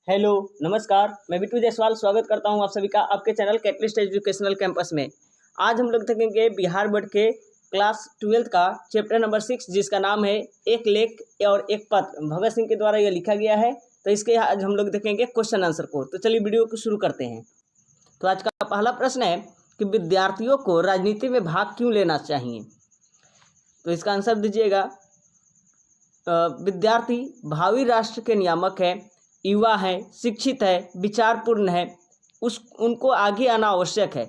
Hello नमस्कार, मैं बिट्टू जायसवाल स्वागत करता हूं आप सभी का आपके चैनल कैटलिस्ट एजुकेशनल कैंपस में। आज हम लोग देखेंगे बिहार बोर्ड के क्लास 12th का चैप्टर नंबर 6 जिसका नाम है एक लेख और एक पत्र। भगत सिंह के द्वारा यह लिखा गया है। तो इसके आज हम लोग देखेंगे क्वेश्चन आंसर को। तो चलिए वीडियो को शुरू करते हैं। तो आज का पहला प्रश्न है कि विद्यार्थियों को राजनीति में भाग क्यों लेना चाहिए। तो इसका आंसर दीजिएगा। विद्यार्थी भावी राष्ट्र के नियामक है, युवा है, शिक्षित है, विचारपूर्ण है, उनको आगे आना आवश्यक है।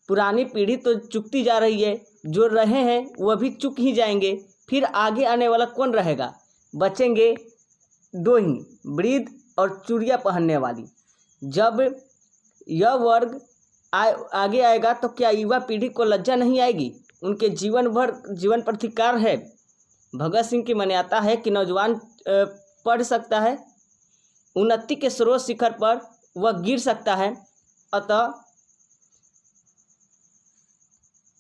पुरानी पीढ़ी तो चुकती जा रही है, जो रहे हैं वह भी चुक ही जाएंगे, फिर आगे आने वाला कौन रहेगा। बचेंगे दो ही, वृद्ध और चूड़ियाँ पहनने वाली। जब यह वर्ग आगे आएगा तो क्या युवा पीढ़ी को लज्जा नहीं आएगी। उनके जीवन भर जीवन पर धिक्कार है। भगत सिंह की मान्यता है कि नौजवान पढ़ सकता है, उन्नति के सर्वोच्च शिखर पर वह गिर सकता है, अतः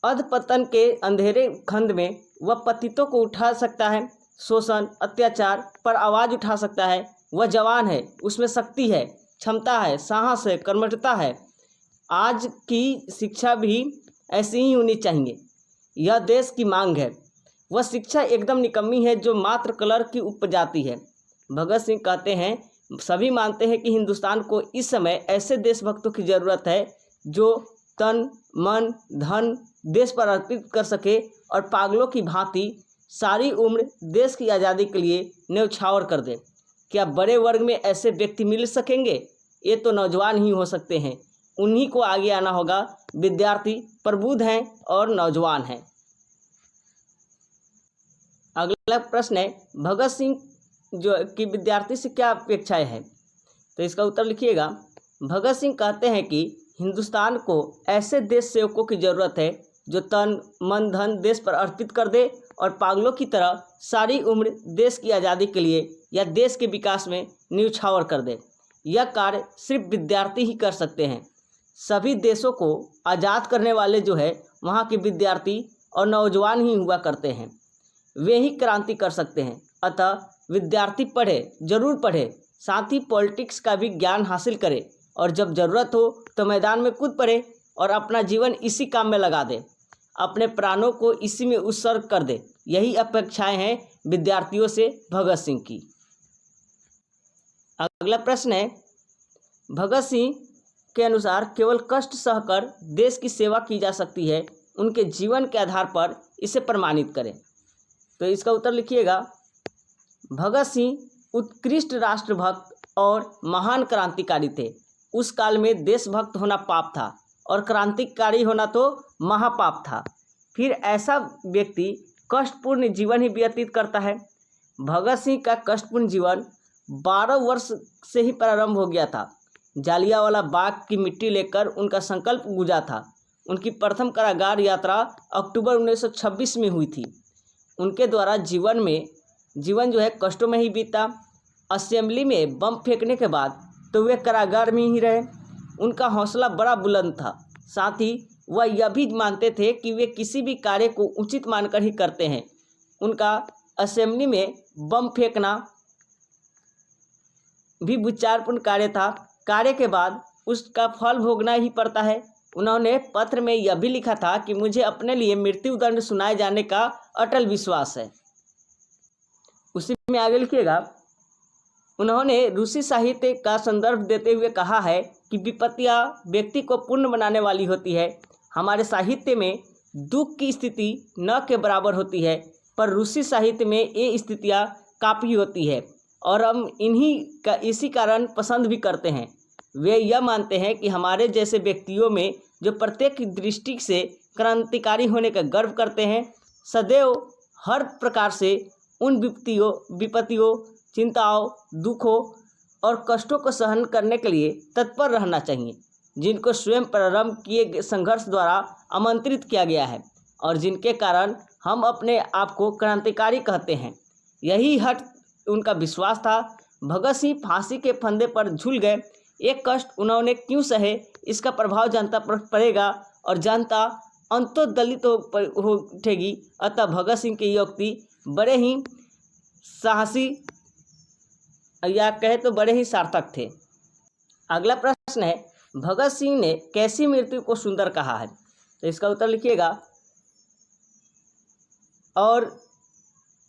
अधपतन के अंधेरे खंड में वह पतितों को उठा सकता है, शोषण अत्याचार पर आवाज़ उठा सकता है। वह जवान है, उसमें शक्ति है, क्षमता है, साहस है, कर्मठता है। आज की शिक्षा भी ऐसी ही होनी चाहिए, यह देश की मांग है। वह शिक्षा एकदम निकम्मी है जो मात्र कलर की उपजाती है। भगत सिंह कहते हैं, सभी मानते हैं कि हिंदुस्तान को इस समय ऐसे देशभक्तों की ज़रूरत है जो तन मन धन देश पर अर्पित कर सके और पागलों की भांति सारी उम्र देश की आज़ादी के लिए न्यौछावर कर दे। क्या बड़े वर्ग में ऐसे व्यक्ति मिल सकेंगे? ये तो नौजवान ही हो सकते हैं, उन्हीं को आगे आना होगा। विद्यार्थी प्रबुद्ध हैं और नौजवान हैं। अगला प्रश्न है, भगत सिंह जो कि विद्यार्थी से क्या अपेक्षाएं हैं। तो इसका उत्तर लिखिएगा। भगत सिंह कहते हैं कि हिंदुस्तान को ऐसे देश सेवकों की ज़रूरत है जो तन मन धन देश पर अर्पित कर दे और पागलों की तरह सारी उम्र देश की आज़ादी के लिए या देश के विकास में न्यौछावर कर दे। यह कार्य सिर्फ विद्यार्थी ही कर सकते हैं। सभी देशों को आज़ाद करने वाले जो है वहाँ के विद्यार्थी और नौजवान ही हुआ करते हैं, वे ही क्रांति कर सकते हैं। अतः विद्यार्थी पढ़े, जरूर पढ़े, साथ ही पॉलिटिक्स का भी ज्ञान हासिल करे और जब ज़रूरत हो तो मैदान में कूद पड़े और अपना जीवन इसी काम में लगा दे, अपने प्राणों को इसी में उत्सर्ग कर दे। यही अपेक्षाएं हैं विद्यार्थियों से भगत सिंह की। अगला प्रश्न है, भगत सिंह के अनुसार केवल कष्ट सहकर देश की सेवा की जा सकती है, उनके जीवन के आधार पर इसे प्रमाणित करें। तो इसका उत्तर लिखिएगा। भगत सिंह उत्कृष्ट राष्ट्रभक्त और महान क्रांतिकारी थे। उस काल में देशभक्त होना पाप था और क्रांतिकारी होना तो महापाप था। फिर ऐसा व्यक्ति कष्टपूर्ण जीवन ही व्यतीत करता है। भगत सिंह का कष्टपूर्ण जीवन 12 वर्ष से ही प्रारंभ हो गया था। जालियांवाला बाग की मिट्टी लेकर उनका संकल्प गूंजा था। उनकी प्रथम कारागार यात्रा अक्टूबर 1926 में हुई थी। उनके द्वारा जीवन जो है कष्टों में ही बीता। असेंबली में बम फेंकने के बाद तो वे कारागार में ही रहे। उनका हौसला बड़ा बुलंद था। साथ ही वह यह भी मानते थे कि वे किसी भी कार्य को उचित मानकर ही करते हैं। उनका असेंबली में बम फेंकना भी विचारपूर्ण कार्य था। कार्य के बाद उसका फल भोगना ही पड़ता है। उन्होंने पत्र में यह भी लिखा था कि मुझे अपने लिए मृत्युदंड सुनाए जाने का अटल विश्वास है। उसी में आगे लिखिएगा। उन्होंने रूसी साहित्य का संदर्भ देते हुए कहा है कि विपत्तियां व्यक्ति को पूर्ण बनाने वाली होती है। हमारे साहित्य में दुख की स्थिति न के बराबर होती है, पर रूसी साहित्य में ये स्थितियां काफ़ी होती है और हम इसी कारण पसंद भी करते हैं। वे यह मानते हैं कि हमारे जैसे व्यक्तियों में जो प्रत्येक दृष्टि से क्रांतिकारी होने का गर्व करते हैं, सदैव हर प्रकार से उन विपत्तियों चिंताओं दुखों और कष्टों को सहन करने के लिए तत्पर रहना चाहिए, जिनको स्वयं प्रारंभ किए गए संघर्ष द्वारा आमंत्रित किया गया है और जिनके कारण हम अपने आप को क्रांतिकारी कहते हैं। यही उनका विश्वास था। भगत सिंह फांसी के फंदे पर झूल गए। एक कष्ट उन्होंने क्यों सहे, इसका प्रभाव जनता पर पड़ेगा और जनता अंतोदलित हो उठेगी। अतः भगत सिंह की युक्ति बड़े ही साहसी या कहे तो बड़े ही सार्थक थे। अगला प्रश्न है, भगत सिंह ने कैसी मृत्यु को सुंदर कहा है? तो इसका उत्तर लिखिएगा, और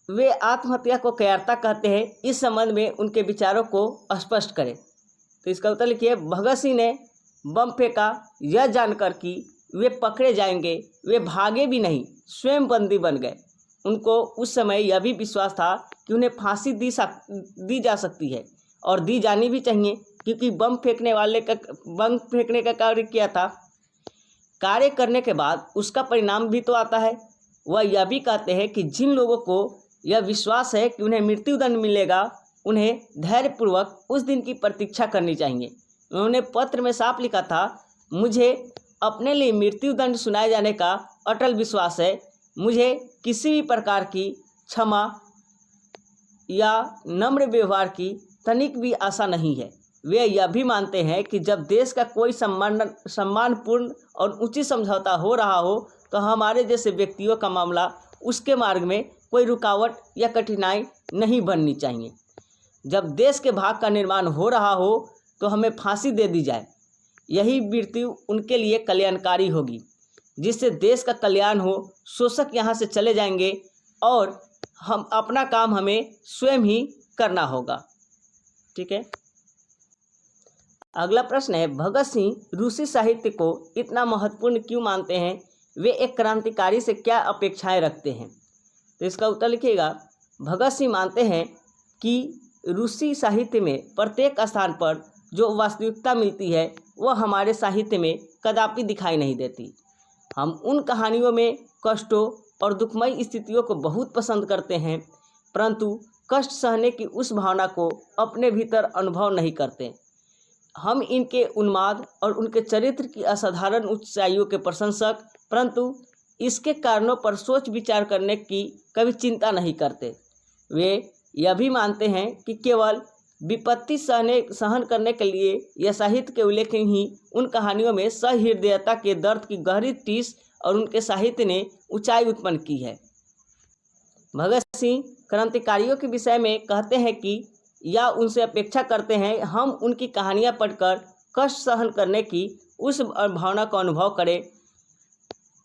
वे आत्महत्या को कायरता कहते हैं, इस संबंध में उनके विचारों को स्पष्ट करें। तो इसका उत्तर लिखिए, भगत सिंह ने बम फेंका यह जानकर कि वे पकड़े जाएंगे, वे भागे भी नहीं, स्वयं बंदी बन गए। उनको उस समय यह भी विश्वास था कि उन्हें फांसी दी जा सकती है और दी जानी भी चाहिए, क्योंकि बम फेंकने का कार्य किया था। कार्य करने के बाद उसका परिणाम भी तो आता है। वह यह भी कहते हैं कि जिन लोगों को यह विश्वास है कि उन्हें मृत्युदंड मिलेगा, उन्हें धैर्यपूर्वक उस दिन की प्रतीक्षा करनी चाहिए। उन्होंने पत्र में साफ लिखा था, मुझे अपने लिए मृत्युदंड सुनाए जाने का अटल विश्वास है। मुझे किसी भी प्रकार की क्षमा या नम्र व्यवहार की तनिक भी आशा नहीं है। वे यह भी मानते हैं कि जब देश का कोई सम्मानपूर्ण और उचित समझौता हो रहा हो, तो हमारे जैसे व्यक्तियों का मामला उसके मार्ग में कोई रुकावट या कठिनाई नहीं बननी चाहिए। जब देश के भाग का निर्माण हो रहा हो तो हमें फांसी दे दी जाए। यही मृत्यु उनके लिए कल्याणकारी होगी, जिससे देश का कल्याण हो। शोषक यहाँ से चले जाएंगे और हम अपना काम हमें स्वयं ही करना होगा। ठीक है। अगला प्रश्न है, भगत सिंह रूसी साहित्य को इतना महत्वपूर्ण क्यों मानते हैं? वे एक क्रांतिकारी से क्या अपेक्षाएं रखते हैं? तो इसका उत्तर लिखिएगा, भगत सिंह मानते हैं कि रूसी साहित्य में प्रत्येक स्थान पर जो वास्तविकता मिलती है वह हमारे साहित्य में कदापि दिखाई नहीं देती। हम उन कहानियों में कष्टों और दुखमयी स्थितियों को बहुत पसंद करते हैं, परंतु कष्ट सहने की उस भावना को अपने भीतर अनुभव नहीं करते। हम इनके उन्माद और उनके चरित्र की असाधारण ऊंचाइयों के प्रशंसक, परंतु इसके कारणों पर सोच विचार करने की कभी चिंता नहीं करते। वे यह भी मानते हैं कि केवल विपत्ति सहन करने के लिए यह साहित्य के उल्लेख ही उन कहानियों में सहृदयता के दर्द की गहरी टीस और उनके साहित्य ने ऊंचाई उत्पन्न की है। भगत सिंह क्रांतिकारियों के विषय में कहते हैं कि या उनसे अपेक्षा करते हैं हम उनकी कहानियां पढ़कर कष्ट सहन करने की उस भावना का अनुभव करें,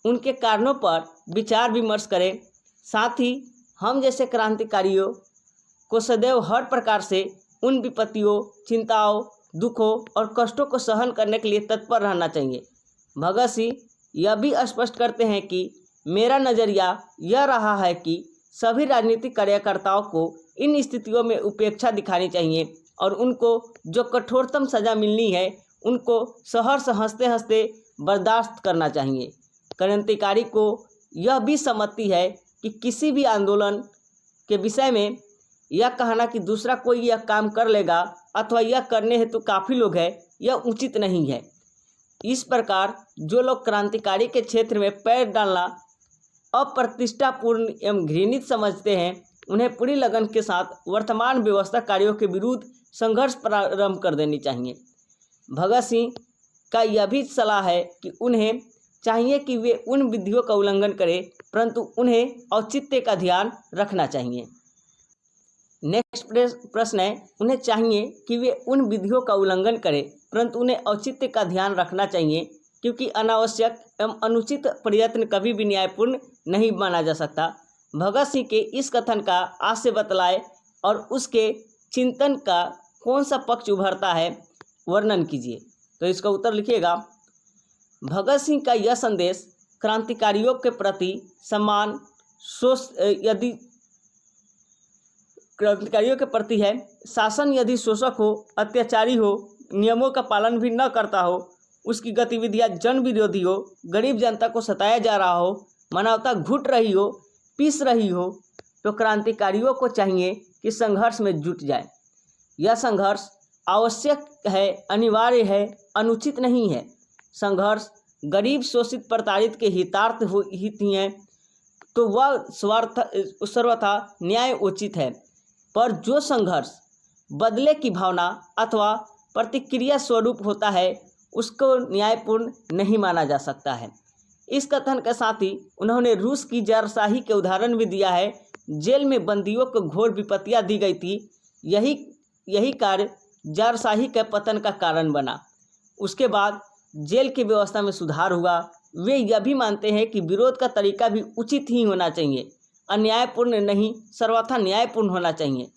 उनके कारणों पर विचार विमर्श करें। साथ ही हम जैसे क्रांतिकारियों को सदैव हर प्रकार से उन विपत्तियों, चिंताओं, दुखों और कष्टों को सहन करने के लिए तत्पर रहना चाहिए। भगत सिंह यह भी स्पष्ट करते हैं कि मेरा नज़रिया यह रहा है कि सभी राजनीतिक कार्यकर्ताओं को इन स्थितियों में उपेक्षा दिखानी चाहिए और उनको जो कठोरतम सज़ा मिलनी है उनको सहर्ष हंसते हंसते बर्दाश्त करना चाहिए। क्रांतिकारी को यह भी सम्मति है कि किसी भी आंदोलन के विषय में यह कहना कि दूसरा कोई यह काम कर लेगा अथवा यह करने हेतु काफ़ी लोग हैं, यह उचित नहीं है। इस प्रकार जो लोग क्रांतिकारी के क्षेत्र में पैर डालना अप्रतिष्ठापूर्ण एवं घृणित समझते हैं, उन्हें पूरी लगन के साथ वर्तमान व्यवस्था कार्यों के विरुद्ध संघर्ष प्रारंभ कर देनी चाहिए। भगत सिंह का यह भी सलाह है कि उन्हें चाहिए कि वे उन विधियों का उल्लंघन करें, परंतु उन्हें औचित्य का ध्यान रखना चाहिए। नेक्स्ट प्रश्न है, उन्हें चाहिए कि वे उन विधियों का उल्लंघन करें, परंतु उन्हें औचित्य का ध्यान रखना चाहिए, क्योंकि अनावश्यक एवं अनुचित प्रयत्न कभी भी न्यायपूर्ण नहीं माना जा सकता। भगत सिंह के इस कथन का आशय बतलाए और उसके चिंतन का कौन सा पक्ष उभरता है, वर्णन कीजिए। तो इसका उत्तर लिखिएगा, भगत सिंह का यह संदेश क्रांतिकारियों के प्रति सम्मान यदि क्रांतिकारियों के प्रति है। शासन यदि शोषक हो, अत्याचारी हो, नियमों का पालन भी न करता हो, उसकी गतिविधियां जन विरोधी हो, गरीब जनता को सताया जा रहा हो, मानवता घुट रही हो, पीस रही हो, तो क्रांतिकारियों को चाहिए कि संघर्ष में जुट जाए। यह संघर्ष आवश्यक है, अनिवार्य है, अनुचित नहीं है। संघर्ष गरीब, शोषित, प्रताड़ित के हितार्थ हित ही हैं, तो वह सर्वथा न्याय उचित है। पर जो संघर्ष बदले की भावना अथवा प्रतिक्रिया स्वरूप होता है, उसको न्यायपूर्ण नहीं माना जा सकता है। इस कथन के साथ ही उन्होंने रूस की जारशाही के उदाहरण भी दिया है। जेल में बंदियों को घोर विपत्तियां दी गई थी। यही कार्य जारशाही के पतन का कारण बना। उसके बाद जेल की व्यवस्था में सुधार हुआ। वे यह भी मानते हैं कि विरोध का तरीका भी उचित ही होना चाहिए, अन्यायपूर्ण नहीं, सर्वथा न्यायपूर्ण होना चाहिए।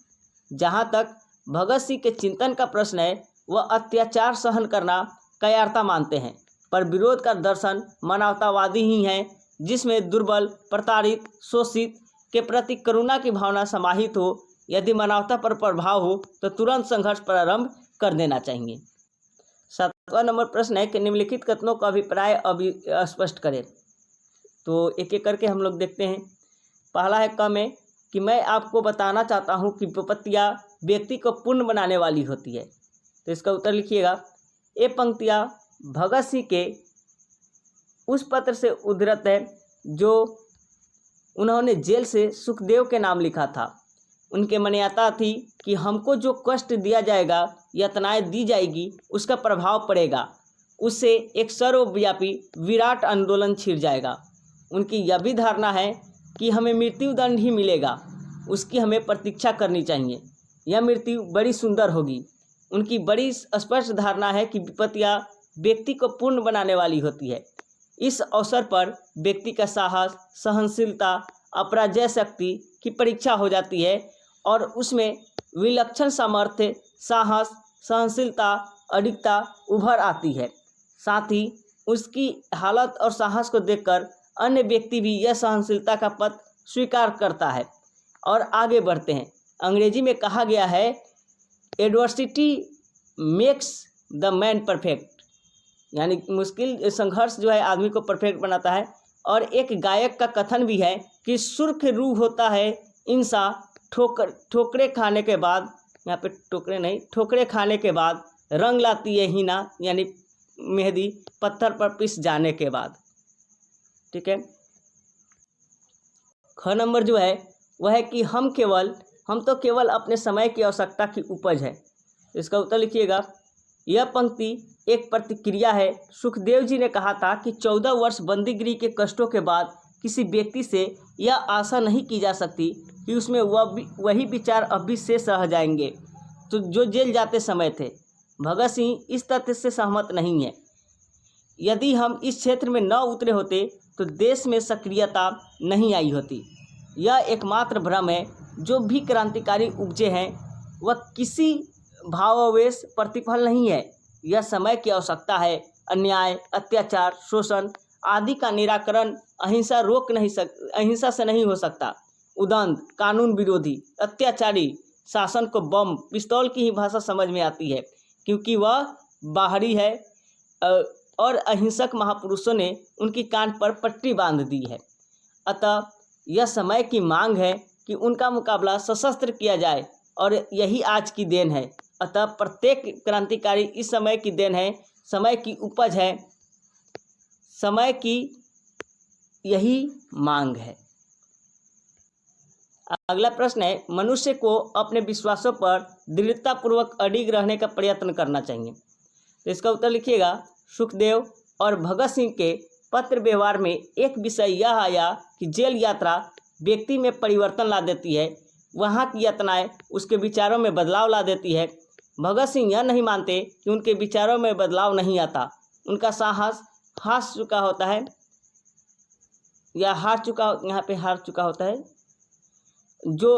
जहाँ तक भगत सिंह के चिंतन का प्रश्न है, वह अत्याचार सहन करना कायरता मानते हैं, पर विरोध का दर्शन मानवतावादी ही है, जिसमें दुर्बल, प्रताड़ित, शोषित के प्रति करुणा की भावना समाहित हो। यदि मानवता पर प्रभाव हो तो तुरंत संघर्ष प्रारंभ कर देना चाहिए। 7वां नंबर प्रश्न है कि निम्नलिखित कथनों का अभिप्राय स्पष्ट करें। तो एक एक करके हम लोग देखते हैं। पहला है क में कि मैं आपको बताना चाहता हूं कि विपत्तियां व्यक्ति को पूर्ण बनाने वाली होती है। तो इसका उत्तर लिखिएगा। ये पंक्तियां भगत सिंह के उस पत्र से उद्धृत है जो उन्होंने जेल से सुखदेव के नाम लिखा था। उनके मान्यता थी कि हमको जो कष्ट दिया जाएगा, यातनाएं दी जाएगी, उसका प्रभाव पड़ेगा, उससे एक सर्वव्यापी विराट आंदोलन छिड़ जाएगा। उनकी यह भी धारणा है कि हमें मृत्युदंड ही मिलेगा, उसकी हमें प्रतीक्षा करनी चाहिए। यह मृत्यु बड़ी सुंदर होगी। उनकी बड़ी स्पष्ट धारणा है कि विपत्तियां व्यक्ति को पूर्ण बनाने वाली होती है। इस अवसर पर व्यक्ति का साहस, सहनशीलता, अपराजय शक्ति की परीक्षा हो जाती है और उसमें विलक्षण सामर्थ्य, साहस, सहनशीलता, अडिगता उभर आती है। साथ ही उसकी हालत और साहस को देखकर अन्य व्यक्ति भी यह सहनशीलता का पथ स्वीकार करता है और आगे बढ़ते हैं। अंग्रेजी में कहा गया है, adversity makes the man perfect, यानी मुश्किल संघर्ष जो है आदमी को परफेक्ट बनाता है। और एक गायक का कथन भी है कि सुर्ख रूह होता है इंसान ठोकरे खाने के बाद, यहाँ पे टोकरे नहीं, ठोकरे खाने के बाद रंग लाती है हीना, यानी मेहंदी पत्थर पर पिस जाने के बाद। ठीक है। ख नंबर जो है वह है कि हम तो केवल अपने समय की आवश्यकता की उपज है। इसका उत्तर लिखिएगा। यह पंक्ति एक प्रतिक्रिया है। सुखदेव जी ने कहा था कि 14 वर्ष बंदीगिरी के कष्टों के बाद किसी व्यक्ति से यह आशा नहीं की जा सकती कि उसमें वही विचार अब भी शेष रह जाएंगे तो जो जेल जाते समय थे। भगत सिंह इस तथ्य से सहमत नहीं है। यदि हम इस क्षेत्र में न उतरे होते तो देश में सक्रियता नहीं आई होती। यह एकमात्र भ्रम है। जो भी क्रांतिकारी उपजे हैं वह किसी भावावेश प्रतिफल नहीं है। यह समय की आवश्यकता है। अन्याय, अत्याचार, शोषण आदि का निराकरण अहिंसा से नहीं हो सकता। उदंड, कानून विरोधी, अत्याचारी शासन को बम, पिस्तौल की ही भाषा समझ में आती है, क्योंकि वह बाहरी है और अहिंसक महापुरुषों ने उनकी कान पर पट्टी बांध दी है। अतः यह समय की मांग है कि उनका मुकाबला सशस्त्र किया जाए और यही आज की देन है। अतः प्रत्येक क्रांतिकारी इस समय की देन है, समय की उपज है, समय की यही मांग है। अगला प्रश्न है, मनुष्य को अपने विश्वासों पर दृढ़तापूर्वक अडिग रहने का प्रयत्न करना चाहिए। तो इसका उत्तर लिखिएगा। सुखदेव और भगत सिंह के पत्र व्यवहार में एक विषय यह आया कि जेल यात्रा व्यक्ति में परिवर्तन ला देती है। वहाँ की यातनाएं उसके विचारों में बदलाव ला देती है। भगत सिंह यह नहीं मानते कि उनके विचारों में बदलाव नहीं आता। उनका साहस हार चुका होता है, यहाँ पे हार चुका होता है। जो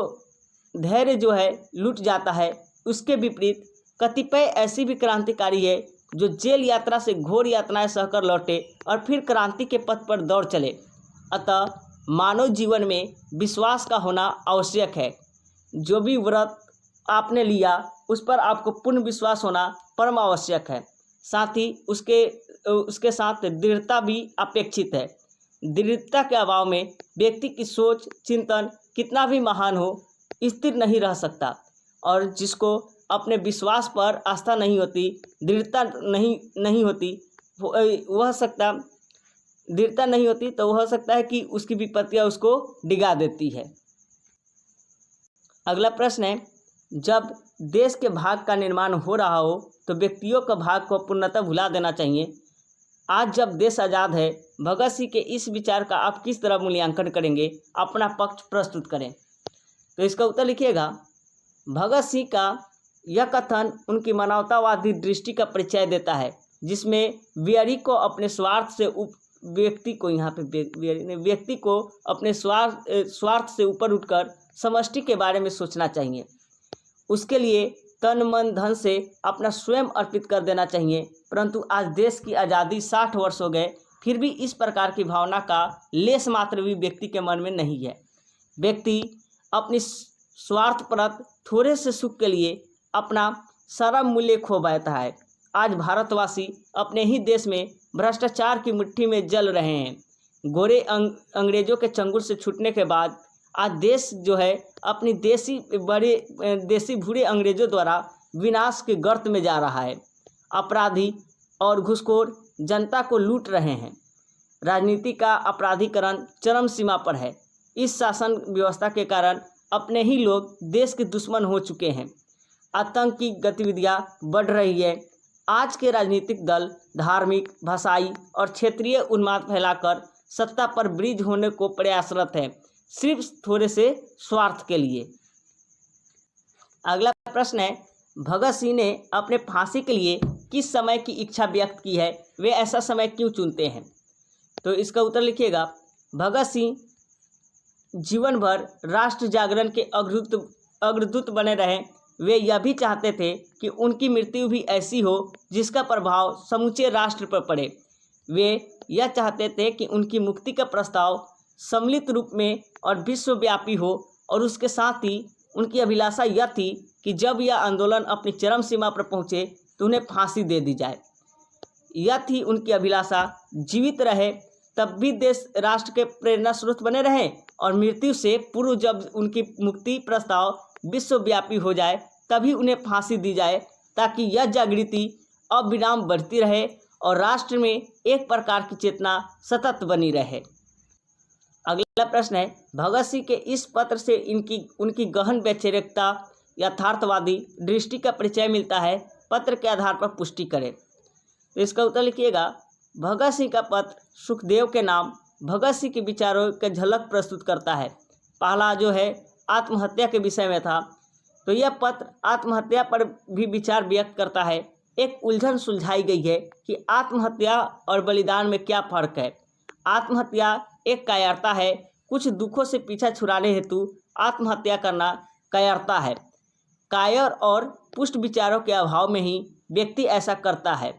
धैर्य जो है लूट जाता है। उसके विपरीत कतिपय ऐसी भी क्रांतिकारी है जो जेल यात्रा से घोर यातनाएं सहकर लौटे और फिर क्रांति के पथ पर दौड़ चले। अतः मानव जीवन में विश्वास का होना आवश्यक है। जो भी व्रत आपने लिया उस पर आपको पूर्ण विश्वास होना परम आवश्यक है। साथ ही उसके साथ दृढ़ता भी अपेक्षित है। दृढ़ता के अभाव में व्यक्ति की सोच, चिंतन कितना भी महान हो, स्थिर नहीं रह सकता। और जिसको अपने विश्वास पर आस्था नहीं होती, दृढ़ता नहीं होती, दृढ़ता नहीं होती तो हो सकता है कि उसकी विपत्तियां उसको डिगा देती है। अगला प्रश्न है, जब देश के भाग का निर्माण हो रहा हो तो व्यक्तियों का भाग को पूर्णतः भुला देना चाहिए। आज जब देश आज़ाद है, भगत सिंह के इस विचार का आप किस तरह मूल्यांकन करेंगे? अपना पक्ष प्रस्तुत करें। तो इसका उत्तर लिखिएगा। भगत सिंह का यह कथन उनकी मानवतावादी दृष्टि का परिचय देता है, जिसमें बियरी को अपने स्वार्थ से व्यक्ति को अपने स्वार्थ से ऊपर उठकर समष्टि के बारे में सोचना चाहिए। उसके लिए तन मन धन से अपना स्वयं अर्पित कर देना चाहिए। परंतु आज देश की आज़ादी 60 वर्ष हो गए, फिर भी इस प्रकार की भावना का लेस मात्र भी व्यक्ति के मन में नहीं है। व्यक्ति अपनी स्वार्थपरक थोड़े से सुख के लिए अपना सारा मूल्य खो बैठा है। आज भारतवासी अपने ही देश में भ्रष्टाचार की मुट्ठी में जल रहे हैं। गोरे अंग्रेजों के चंगुल से छूटने के बाद आज देश जो है अपनी देसी भूरे अंग्रेजों द्वारा विनाश के गर्त में जा रहा है। अपराधी और घूसखोर जनता को लूट रहे हैं। राजनीति का अपराधीकरण चरम सीमा पर है। इस शासन व्यवस्था के कारण अपने ही लोग देश के दुश्मन हो चुके हैं। आतंक की गतिविधियां बढ़ रही है। आज के राजनीतिक दल धार्मिक, भाषाई और क्षेत्रीय उन्माद फैलाकर सत्ता पर ब्रिज होने को प्रयासरत है, सिर्फ थोड़े से स्वार्थ के लिए। अगला प्रश्न है, भगत सिंह ने अपने फांसी के लिए किस समय की इच्छा व्यक्त की है, वे ऐसा समय क्यों चुनते हैं? तो इसका उत्तर लिखिएगा। भगत सिंह जीवन भर राष्ट्र जागरण के अग्रदूत बने रहे। वे यह भी चाहते थे कि उनकी मृत्यु भी ऐसी हो जिसका प्रभाव समूचे राष्ट्र पर पड़े। वे यह चाहते थे कि उनकी मुक्ति का प्रस्ताव सम्मिलित रूप में और विश्वव्यापी हो, और उसके साथ ही उनकी अभिलाषा यह थी कि जब यह आंदोलन अपनी चरम सीमा पर पहुंचे तो उन्हें फांसी दे दी जाए। यह थी उनकी अभिलाषा। जीवित रहे तब भी देश राष्ट्र के प्रेरणा स्रोत बने रहे, और मृत्यु से पूर्व जब उनकी मुक्ति प्रस्ताव विश्वव्यापी हो जाए तभी उन्हें फांसी दी जाए, ताकि यह जागृति अविराम बढ़ती रहे और राष्ट्र में एक प्रकार की चेतना सतत बनी रहे। अगला प्रश्न है, भगत सिंह के इस पत्र से उनकी गहन वैचारिकता, यथार्थवादी दृष्टि का परिचय मिलता है। पत्र के आधार पर पुष्टि करें। तो इसका उत्तर लिखिएगा। भगत सिंह का पत्र सुखदेव के नाम भगत सिंह के विचारों की झलक प्रस्तुत करता है। पहला जो है आत्महत्या के विषय में था, तो यह पत्र आत्महत्या पर भी विचार व्यक्त करता है। एक उलझन सुलझाई गई है कि आत्महत्या और बलिदान में क्या फर्क है। आत्महत्या एक कायरता है। कुछ दुखों से पीछा छुड़ाने हेतु आत्महत्या करना कायरता है। कायर और पुष्ट विचारों के अभाव में ही व्यक्ति ऐसा करता है।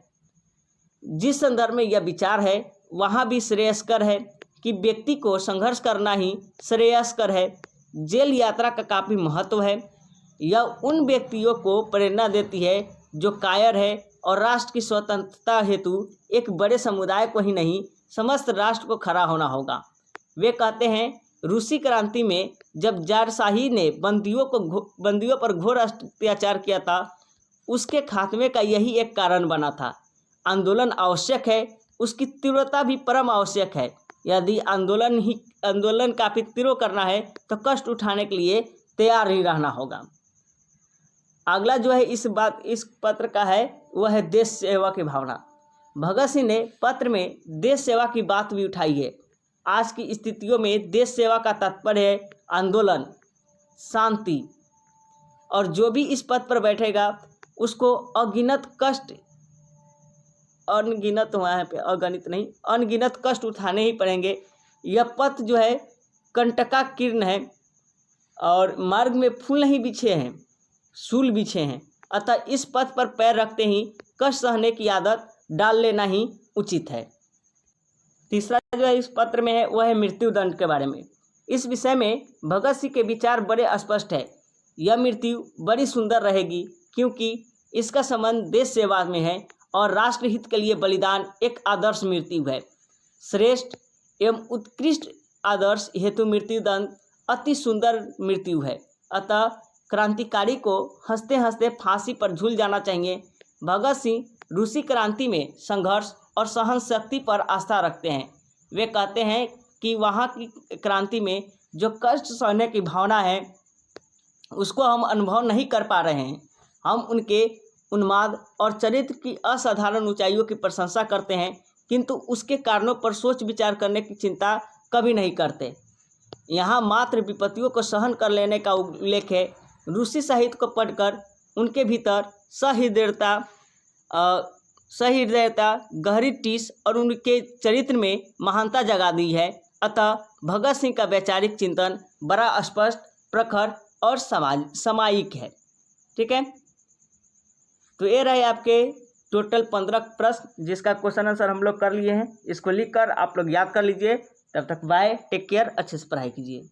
जिस संदर्भ में यह विचार है वहाँ भी श्रेयस्कर है कि व्यक्ति को संघर्ष करना ही श्रेयस्कर है। जेल यात्रा का काफ़ी महत्व है। यह उन व्यक्तियों को प्रेरणा देती है जो कायर है, और राष्ट्र की स्वतंत्रता हेतु एक बड़े समुदाय को ही नहीं समस्त राष्ट्र को खड़ा होना होगा। वे कहते हैं, रूसी क्रांति में जब जारशाही ने बंदियों पर घोर अत्याचार किया था, उसके खात्मे का यही एक कारण बना था। आंदोलन आवश्यक है, उसकी तीव्रता भी परम आवश्यक है। यदि आंदोलन काफ़ी तीव्र करना है तो कष्ट उठाने के लिए तैयार ही रहना होगा। अगला जो है इस पत्र का है वह है देश सेवा की भावना। भगत सिंह ने पत्र में देश सेवा की बात भी उठाई है। आज की स्थितियों में देश सेवा का तात्पर्य है आंदोलन, शांति, और जो भी इस पद पर बैठेगा उसको अनगिनत कष्ट उठाने ही पड़ेंगे। यह पथ जो है कंटकाकीर्ण है और मार्ग में फूल नहीं बिछे हैं, सूल बिछे हैं। अतः इस पथ पर पैर रखते ही कष्ट सहने की आदत डाल लेना ही उचित है। तीसरा जो है इस पत्र में है वह है मृत्युदंड के बारे में। इस विषय में भगत सिंह के विचार बड़े स्पष्ट है। यह मृत्यु बड़ी सुंदर रहेगी क्योंकि इसका संबंध देश सेवा में है और राष्ट्रहित के लिए बलिदान एक आदर्श मृत्यु है। श्रेष्ठ एवं उत्कृष्ट आदर्श हेतु मृत्युदंड अति सुंदर मृत्यु है। अतः क्रांतिकारी को हंसते हंसते फांसी पर झूल जाना चाहिए। भगत सिंह रूसी क्रांति में संघर्ष और सहन शक्ति पर आस्था रखते हैं। वे कहते हैं कि वहाँ की क्रांति में जो कष्ट सहने की भावना है उसको हम अनुभव नहीं कर पा रहे हैं। हम उनके उन्माद और चरित्र की असाधारण ऊंचाइयों की प्रशंसा करते हैं, किंतु उसके कारणों पर सोच विचार करने की चिंता कभी नहीं करते। यहाँ मात्र विपत्तियों को सहन कर लेने का उल्लेख है। रूसी साहित्य को पढ़कर उनके भीतर सहृदयता, गहरी टीस और उनके चरित्र में महानता जगा दी है। अतः भगत सिंह का वैचारिक चिंतन बड़ा स्पष्ट, प्रखर और सामायिक है। ठीक है, तो ये रहे आपके टोटल 15 प्रश्न जिसका क्वेश्चन आंसर हम लोग कर लिए हैं। इसको लिखकर आप लोग याद कर लीजिए। तब तक बाय, टेक केयर, अच्छे से पढ़ाई कीजिए।